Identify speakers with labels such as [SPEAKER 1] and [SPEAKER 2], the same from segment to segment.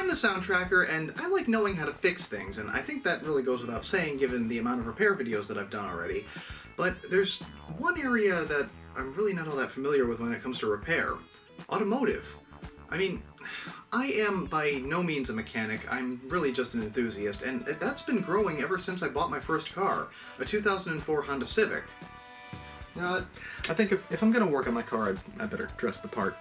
[SPEAKER 1] I'm the sound tracker, and I like knowing how to fix things, and I think that really goes without saying given the amount of repair videos that I've done already. But there's one area that I'm really not all that familiar with when it comes to repair. Automotive. I mean, I am by no means a mechanic, I'm really just an enthusiast, and that's been growing ever since I bought my first car, a 2004 Honda Civic. You know what? I think if I'm gonna work on my car, I better dress the part.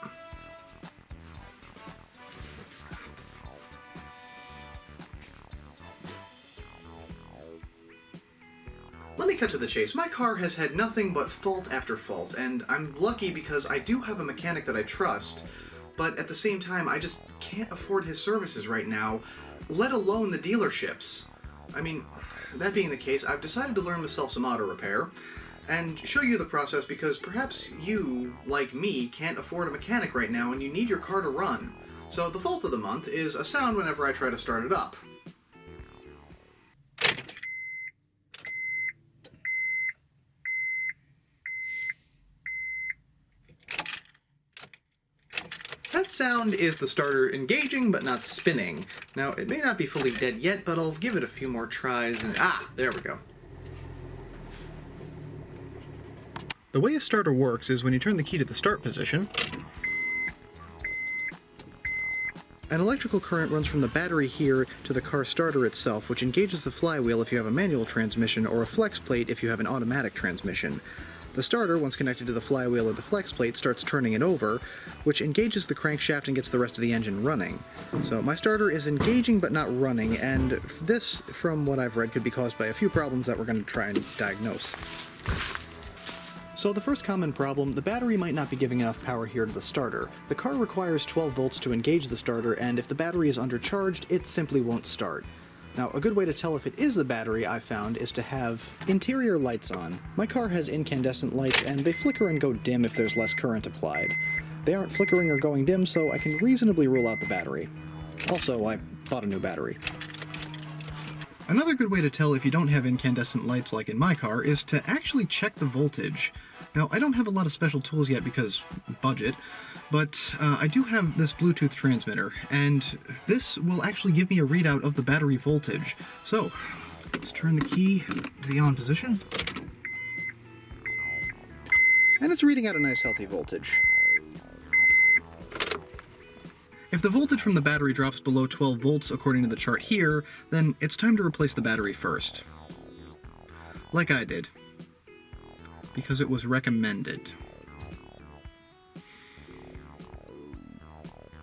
[SPEAKER 1] Let me cut to the chase. My car has had nothing but fault after fault, and I'm lucky because I do have a mechanic that I trust, but at the same time, I just can't afford his services right now, let alone the dealerships. I mean, that being the case, I've decided to learn myself some auto repair, and show you the process because perhaps you, like me, can't afford a mechanic right now and you need your car to run. So the fault of the month is a sound whenever I try to start it up. That sound is the starter engaging, but not spinning. Now, it may not be fully dead yet, but I'll give it a few more tries and... there we go. The way a starter works is when you turn the key to the start position, an electrical current runs from the battery here to the car starter itself, which engages the flywheel if you have a manual transmission, or a flex plate if you have an automatic transmission. The starter, once connected to the flywheel or the flex plate, starts turning it over, which engages the crankshaft and gets the rest of the engine running. So my starter is engaging but not running, and this, from what I've read, could be caused by a few problems that we're going to try and diagnose. So the first common problem, the battery might not be giving enough power here to the starter. The car requires 12 volts to engage the starter, and if the battery is undercharged, it simply won't start. Now, a good way to tell if it is the battery, I've found, is to have interior lights on. My car has incandescent lights, and they flicker and go dim if there's less current applied. They aren't flickering or going dim, so I can reasonably rule out the battery. Also, I bought a new battery. Another good way to tell if you don't have incandescent lights like in my car is to actually check the voltage. Now, I don't have a lot of special tools yet because budget, but I do have this Bluetooth transmitter, and this will actually give me a readout of the battery voltage. So, let's turn the key to the on position. And it's reading out a nice healthy voltage. If the voltage from the battery drops below 12 volts according to the chart here, then it's time to replace the battery first. Like I did. Because it was recommended.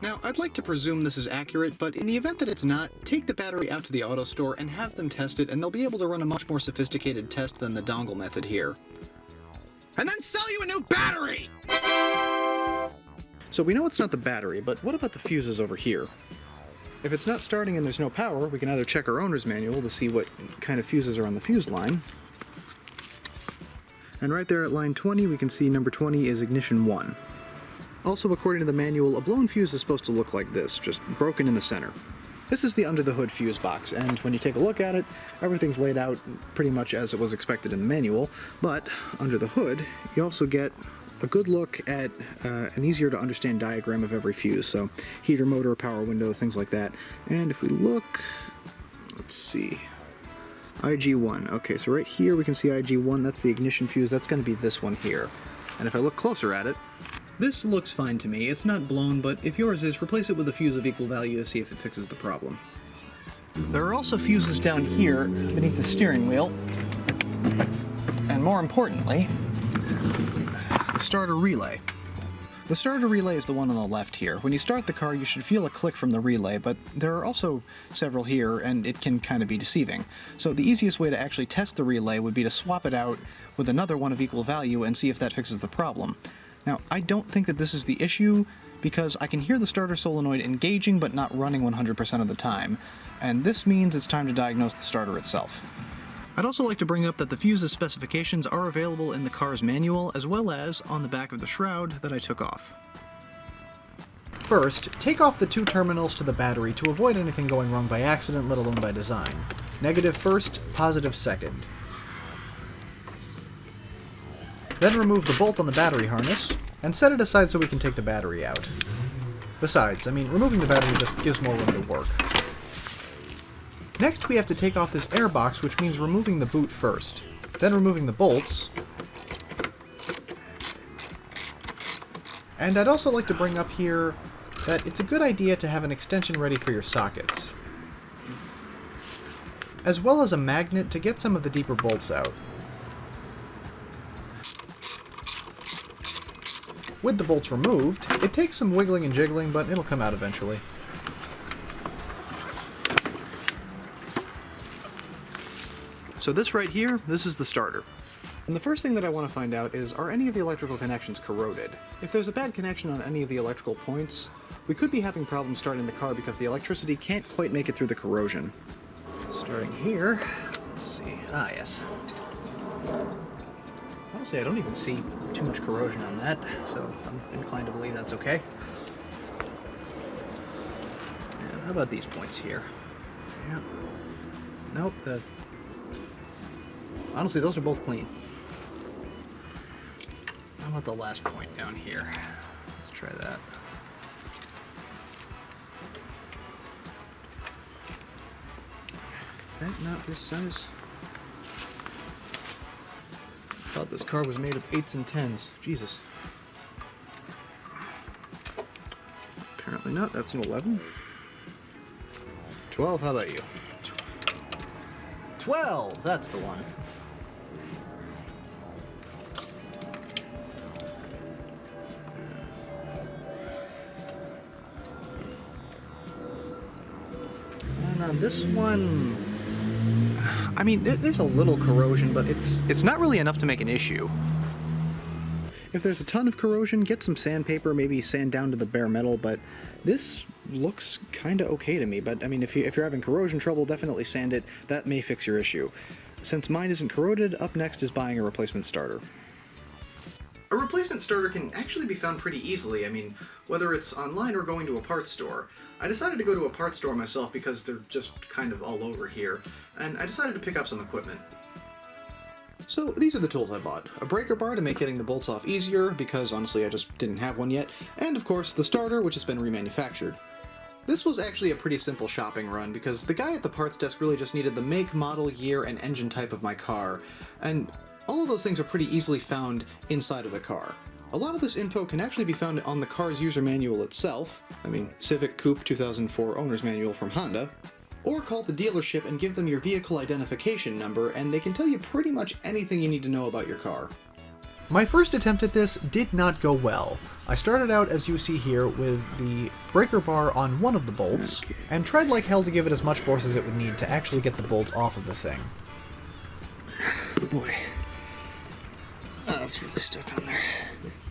[SPEAKER 1] Now, I'd like to presume this is accurate, but in the event that it's not, take the battery out to the auto store and have them test it, and they'll be able to run a much more sophisticated test than the dongle method here. And then sell you a new battery! So we know it's not the battery, but what about the fuses over here? If it's not starting and there's no power, we can either check our owner's manual to see what kind of fuses are on the fuse line. And right there at line 20, we can see number 20 is ignition 1. Also, according to the manual, a blown fuse is supposed to look like this, just broken in the center. This is the under-the-hood fuse box, and when you take a look at it, everything's laid out pretty much as it was expected in the manual, but under the hood, you also get a good look at an easier-to-understand diagram of every fuse, so heater, motor, power window, things like that. And if we look, let's see, IG1. Okay, so right here we can see IG1, that's the ignition fuse, that's going to be this one here. And if I look closer at it, this looks fine to me. It's not blown, but if yours is, replace it with a fuse of equal value to see if it fixes the problem. There are also fuses down here beneath the steering wheel, and more importantly, the starter relay. The starter relay is the one on the left here. When you start the car, you should feel a click from the relay, but there are also several here, and it can kind of be deceiving. So the easiest way to actually test the relay would be to swap it out with another one of equal value and see if that fixes the problem. Now, I don't think that this is the issue, because I can hear the starter solenoid engaging but not running 100% of the time, and this means it's time to diagnose the starter itself. I'd also like to bring up that the fuse's specifications are available in the car's manual, as well as on the back of the shroud that I took off. First, take off the two terminals to the battery to avoid anything going wrong by accident, let alone by design. Negative first, positive second. Then remove the bolt on the battery harness, and set it aside so we can take the battery out.
[SPEAKER 2] Besides, I mean, removing the battery just gives more room to work. Next, we have to take off this air box, which means removing the boot first. Then removing the bolts. And I'd also like to bring up here that it's a good idea to have an extension ready for your sockets, as well as a magnet to get some of the deeper bolts out. With the bolts removed, it takes some wiggling and jiggling, but it'll come out eventually.
[SPEAKER 1] So this right here, this is the starter. And the first thing that I want to find out is, are any of the electrical connections corroded? If there's a bad connection on any of the electrical points, we could be having problems starting the car because the electricity can't quite make it through the corrosion. Starting here, let's see, yes. Honestly, I don't even see too much corrosion on that, so I'm inclined to believe that's okay. And how about these points here? Yeah. Nope, honestly, those are both clean. How about the last point down here? Let's try that. Is that not this size? I thought this car was made of 8s and 10s. Jesus. Apparently not. That's an 11. 12, how about you? 12! That's the one. And on this one, I mean, there's a little corrosion, but it's not really enough to make an issue. If there's a ton of corrosion, get some sandpaper, maybe sand down to the bare metal, but this looks kind of okay to me. But I mean, if you're having corrosion trouble, definitely sand it. That may fix your issue. Since mine isn't corroded, up next is buying a replacement starter. A replacement starter can actually be found pretty easily. I mean, whether it's online or going to a parts store. I decided to go to a parts store myself because they're just kind of all over here, and I decided to pick up some equipment. So these are the tools I bought. A breaker bar to make getting the bolts off easier, because honestly I just didn't have one yet, and of course the starter, which has been remanufactured. This was actually a pretty simple shopping run, because the guy at the parts desk really just needed the make, model, year, and engine type of my car, and all of those things are pretty easily found inside of the car. A lot of this info can actually be found on the car's user manual itself, I mean Civic Coupe 2004 owner's manual from Honda, or call the dealership and give them your vehicle identification number and they can tell you pretty much anything you need to know about your car.
[SPEAKER 2] My first attempt at this did not go well. I started out, as you see here, with the breaker bar on one of the bolts, and tried like hell to give it as much force as it would need to actually get the bolt off of the thing.
[SPEAKER 1] Boy. Oh, that's really stuck on there.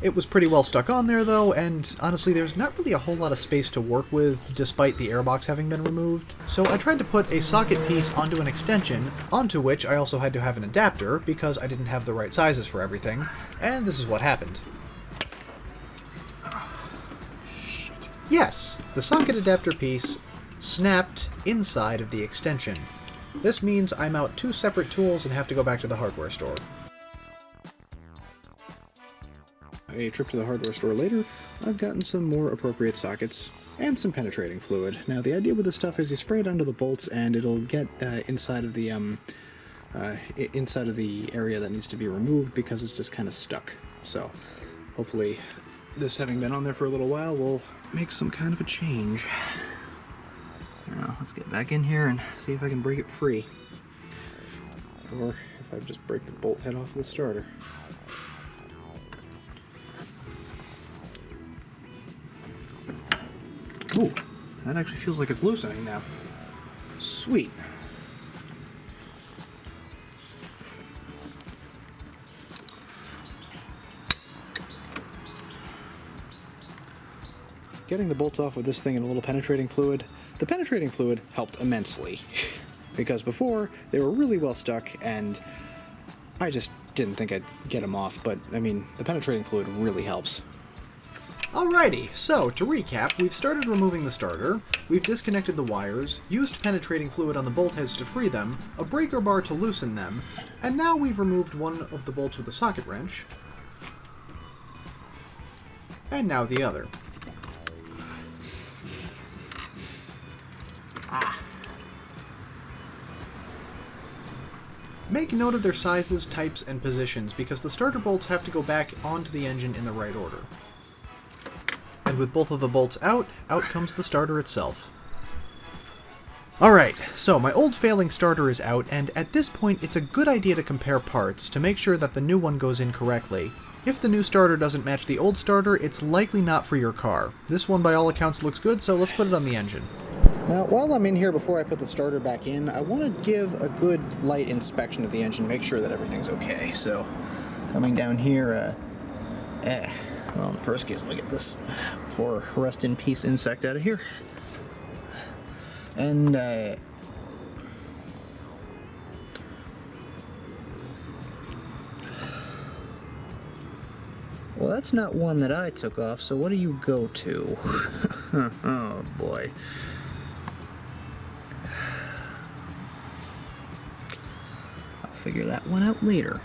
[SPEAKER 2] It was pretty well stuck on there, though, and honestly, there's not really a whole lot of space to work with, despite the airbox having been removed. So I tried to put a socket piece onto an extension, onto which I also had to have an adapter, because I didn't have the right sizes for everything, and this is what happened. Yes, the socket adapter piece snapped inside of the extension. This means I'm out 2 separate tools and have to go back to the hardware store. A trip to the hardware store later, I've gotten some more appropriate sockets and some penetrating fluid. Now the idea with this stuff is you spray it onto the bolts and it'll get inside of the area that needs to be removed because it's just kind of stuck. So hopefully this having been on there for a little while will make some kind of a change. Now let's get back in here and see if I can break it free. Or if I just break the bolt head off of the starter. Ooh, that actually feels like it's loosening now. Sweet. Getting the bolts off of this thing in a little penetrating fluid, the penetrating fluid helped immensely. Because before, they were really well stuck, and I just didn't think I'd get them off, but, I mean, the penetrating fluid really helps. Alrighty, so to recap, we've started removing the starter, we've disconnected the wires, used penetrating fluid on the bolt heads to free them, a breaker bar to loosen them, and now we've removed one of the bolts with a socket wrench, and now the other.
[SPEAKER 1] Make note of their sizes, types, and positions, because the starter bolts have to go back onto the engine in the right order. And with both of the bolts out comes the starter itself. Alright, so my old failing starter is out, and at this point it's a good idea to compare parts to make sure that the new one goes in correctly. If the new starter doesn't match the old starter, it's likely not for your car. This one by all accounts looks good, so let's put it on the engine.
[SPEAKER 2] Now, while I'm in here before I put the starter back in, I want to give a good light inspection of the engine, make sure that everything's okay. So, coming down here, well, in the first case, let me get this poor rust in peace insect out of here. And, well, that's not one that I took off, so what do you go to? Oh, boy. I'll figure that one out later.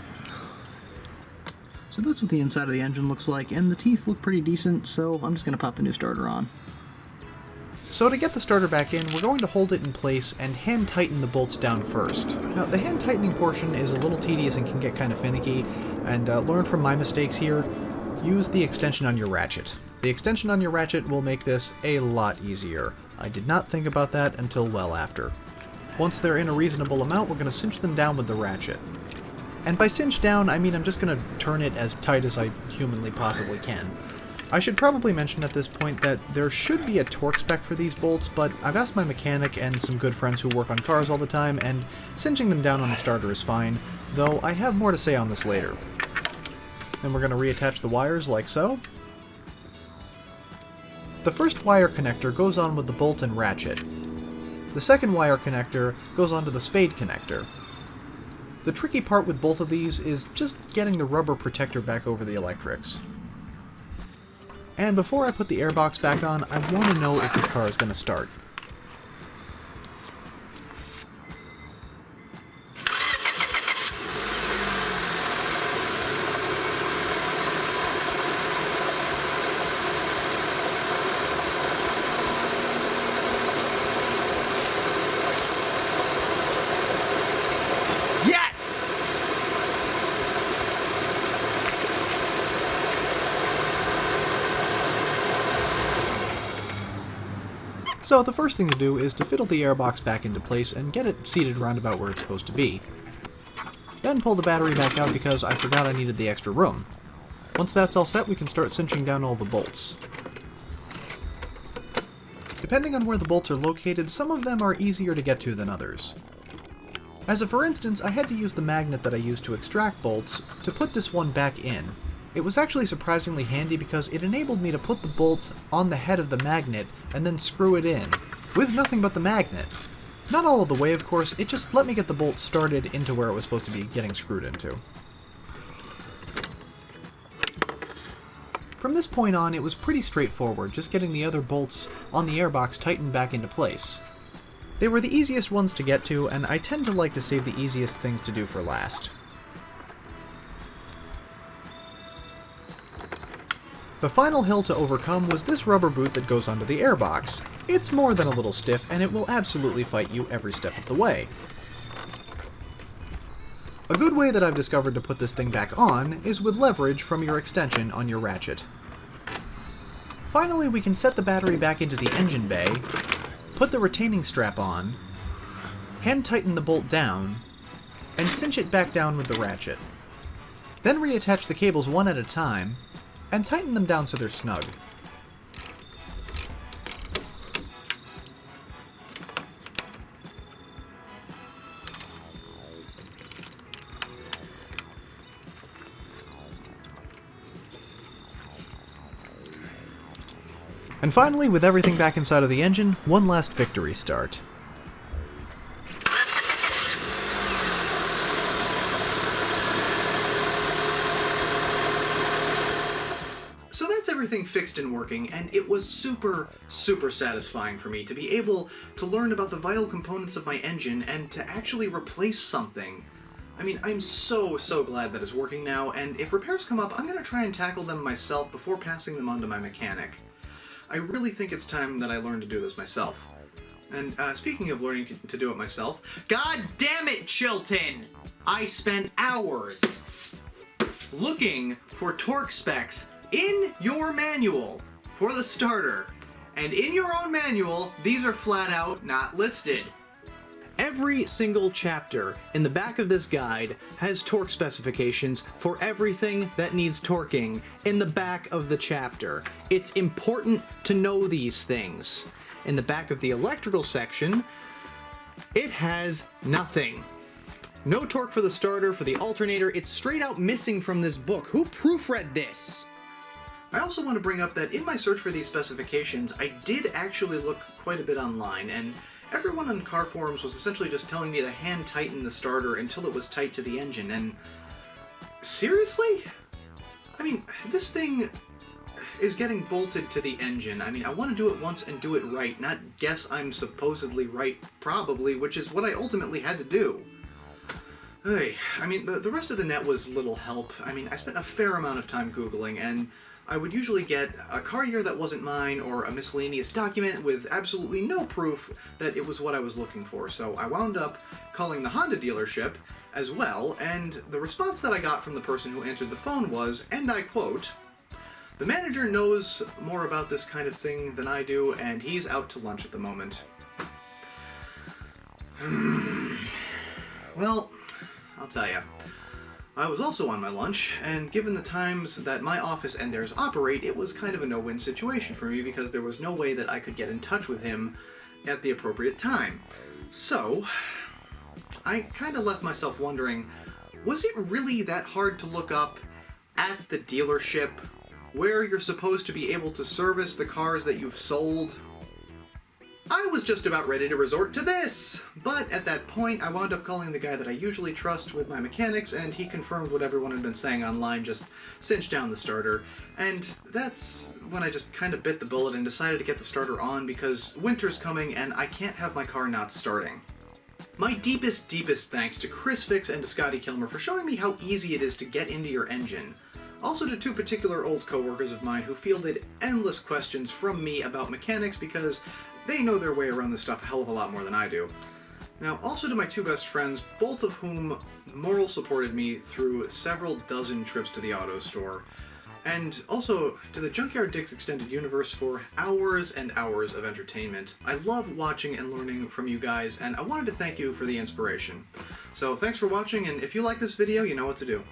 [SPEAKER 2] So that's what the inside of the engine looks like, and the teeth look pretty decent, so I'm just going to pop the new starter on.
[SPEAKER 1] So to get the starter back in, we're going to hold it in place and hand tighten the bolts down first. Now, the hand tightening portion is a little tedious and can get kind of finicky, and learn from my mistakes here, use the extension on your ratchet. The extension on your ratchet will make this a lot easier. I did not think about that until well after. Once they're in a reasonable amount, we're going to cinch them down with the ratchet. And by cinch down, I mean I'm just going to turn it as tight as I humanly possibly can. I should probably mention at this point that there should be a torque spec for these bolts, but I've asked my mechanic and some good friends who work on cars all the time, and cinching them down on the starter is fine, though I have more to say on this later. Then we're going to reattach the wires like so. The first wire connector goes on with the bolt and ratchet. The second wire connector goes onto the spade connector. The tricky part with both of these is just getting the rubber protector back over the electrics. And before I put the airbox back on, I want to know if this car is going to start. So the first thing to do is to fiddle the airbox back into place and get it seated round about where it's supposed to be. Then pull the battery back out because I forgot I needed the extra room. Once that's all set, we can start cinching down all the bolts. Depending on where the bolts are located, some of them are easier to get to than others. As a for instance, I had to use the magnet that I used to extract bolts to put this one back in. It was actually surprisingly handy because it enabled me to put the bolt on the head of the magnet and then screw it in, with nothing but the magnet. Not all of the way, of course, it just let me get the bolt started into where it was supposed to be getting screwed into. From this point on, it was pretty straightforward, just getting the other bolts on the airbox tightened back into place. They were the easiest ones to get to, and I tend to like to save the easiest things to do for last. The final hill to overcome was this rubber boot that goes onto the airbox. It's more than a little stiff, and it will absolutely fight you every step of the way. A good way that I've discovered to put this thing back on is with leverage from your extension on your ratchet. Finally, we can set the battery back into the engine bay, put the retaining strap on, hand tighten the bolt down, and cinch it back down with the ratchet. Then reattach the cables one at a time, and tighten them down so they're snug. And finally, with everything back inside of the engine, one last victory start. So that's everything fixed and working, and it was super satisfying for me to be able to learn about the vital components of my engine and to actually replace something. I mean, I'm so glad that it's working now, and if repairs come up, I'm going to try and tackle them myself before passing them on to my mechanic. I really think it's time that I learn to do this myself. And speaking of learning to do it myself, God damn it, Chilton! I spent hours looking for torque specs in your manual for the starter. And in your own manual, these are flat out not listed. Every single chapter in the back of this guide has torque specifications for everything that needs torquing in the back of the chapter. It's important to know these things. In the back of the electrical section, it has nothing. No torque for the starter, for the alternator. It's straight out missing from this book. Who proofread this? I also want to bring up that in my search for these specifications, I did actually look quite a bit online, and everyone on car forums was essentially just telling me to hand tighten the starter until it was tight to the engine, and seriously? I mean, this thing is getting bolted to the engine. I mean, I want to do it once and do it right, not guess I'm supposedly right, probably, which is what I ultimately had to do. Hey, I mean, the rest of the net was little help. I mean, I spent a fair amount of time Googling, and I would usually get a car year that wasn't mine or a miscellaneous document with absolutely no proof that it was what I was looking for. So I wound up calling the Honda dealership as well, and the response that I got from the person who answered the phone was, and I quote, "The manager knows more about this kind of thing than I do, and he's out to lunch at the moment." Well, I'll tell you. I was also on my lunch, and given the times that my office and theirs operate, it was kind of a no-win situation for me because there was no way that I could get in touch with him at the appropriate time. So, I kind of left myself wondering, was it really that hard to look up at the dealership where you're supposed to be able to service the cars that you've sold? I was just about ready to resort to this, but at that point I wound up calling the guy that I usually trust with my mechanics, and he confirmed what everyone had been saying online, just cinched down the starter. And that's when I just kind of bit the bullet and decided to get the starter on because winter's coming and I can't have my car not starting. My deepest thanks to Chris Fix and to Scotty Kilmer for showing me how easy it is to get into your engine. Also to two particular old coworkers of mine who fielded endless questions from me about mechanics because they know their way around this stuff a hell of a lot more than I do. Now, also to my two best friends, both of whom moral supported me through several dozen trips to the auto store. And also to the Junkyard Dicks Extended Universe for hours and hours of entertainment. I love watching and learning from you guys, and I wanted to thank you for the inspiration. So thanks for watching, and if you like this video, you know what to do.